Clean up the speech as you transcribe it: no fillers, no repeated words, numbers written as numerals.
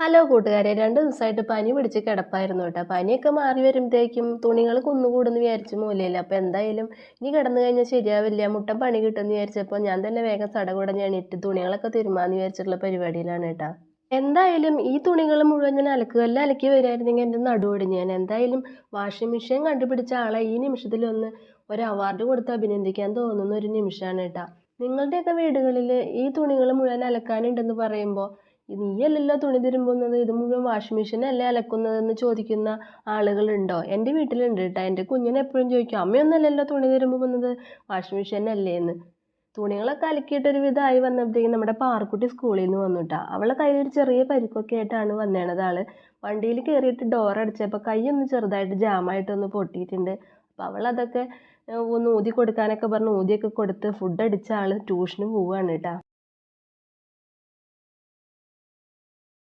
Hello കൂട്ടുകാരെ, 2 ദിവസമായിട്ട് പനി പിടിച്ച് കിടപ്പായിരുന്നു കേട്ടോ. പനിയൊക്കെ മാറി വരുമ്പോഴത്തേക്കും തുണികൾ കുന്നുകൂടുന്ന് വിചാരിച്ച് മൂലയില്ല. അപ്പോൾ എന്തായാലും ഇനി കിടന്നു കഴിഞ്ഞാൽ ശരിയാവില്ല, മുട്ടൻ പണി കിട്ടുമെന്ന് വിചാരിച്ചപ്പോൾ ഞാൻ തന്നെ വേഗം സടകുടഞ്ഞ് എണീറ്റ് തുണികളൊക്കെ തിരുമ്മാന്ന് വിചാരിച്ചിട്ടുള്ള പരിപാടിയിലാണ് കേട്ടോ. എന്തായാലും ഈ തുണികൾ മുഴുവൻ ഞാൻ അലക്കുകല്ലിൽ അലക്കി വരുമായിരുന്നെങ്കിൽ എൻ്റെ നടുവൊടിഞ്ഞ്. ഞാൻ എന്തായാലും വാഷിംഗ് മെഷീൻ കണ്ടുപിടിച്ച ആളെ ഈ നിമിഷത്തിലൊന്ന് ഒരു അവാർഡ് കൊടുത്ത് അഭിനന്ദിക്കാൻ തോന്നുന്ന ഒരു നിമിഷമാണ് കേട്ടോ. നിങ്ങളുടെയൊക്കെ വീടുകളിൽ ഈ തുണികൾ മുഴുവൻ അലക്കാനുണ്ടെന്ന് പറയുമ്പോൾ നീയല്ലല്ലോ തുണി തിരുമ്പുന്നത്, ഇത് മുഴുവൻ വാഷിംഗ് മെഷീനല്ലേ അലക്കുന്നതെന്ന് ചോദിക്കുന്ന ആളുകളുണ്ടോ? എൻ്റെ വീട്ടിലുണ്ട് കേട്ടോ. എൻ്റെ കുഞ്ഞിനെ എപ്പോഴും ചോദിക്കും, അമ്മയൊന്നുമല്ലല്ലോ തുണി തിരുമ്പുന്നത്, വാഷിംഗ് മെഷീനല്ലേ എന്ന്. തുണികളൊക്കെ അലക്കിയിട്ട് ഒരു വിധമായി വന്നപ്പോഴത്തേക്കും നമ്മുടെ പാറക്കുട്ടി സ്കൂളിൽ നിന്ന് വന്നു കേട്ടോ. അവളെ കയ്യിൽ ഒരു ചെറിയ പരിക്കൊക്കെ ആയിട്ടാണ് വന്നേണത്. ആള് വണ്ടിയിൽ കയറിയിട്ട് ഡോർ അടിച്ചപ്പോൾ കൈയൊന്ന് ചെറുതായിട്ട് ജാമായിട്ടൊന്ന് പൊട്ടിയിട്ടുണ്ട്. അപ്പോൾ അവളതൊക്കെ ഒന്ന് ഊതി കൊടുക്കാനൊക്കെ പറഞ്ഞ് ഊതിയൊക്കെ കൊടുത്ത് ഫുഡ് അടിച്ച ആൾ ട്യൂഷന് പോവുകയാണ് കേട്ടോ.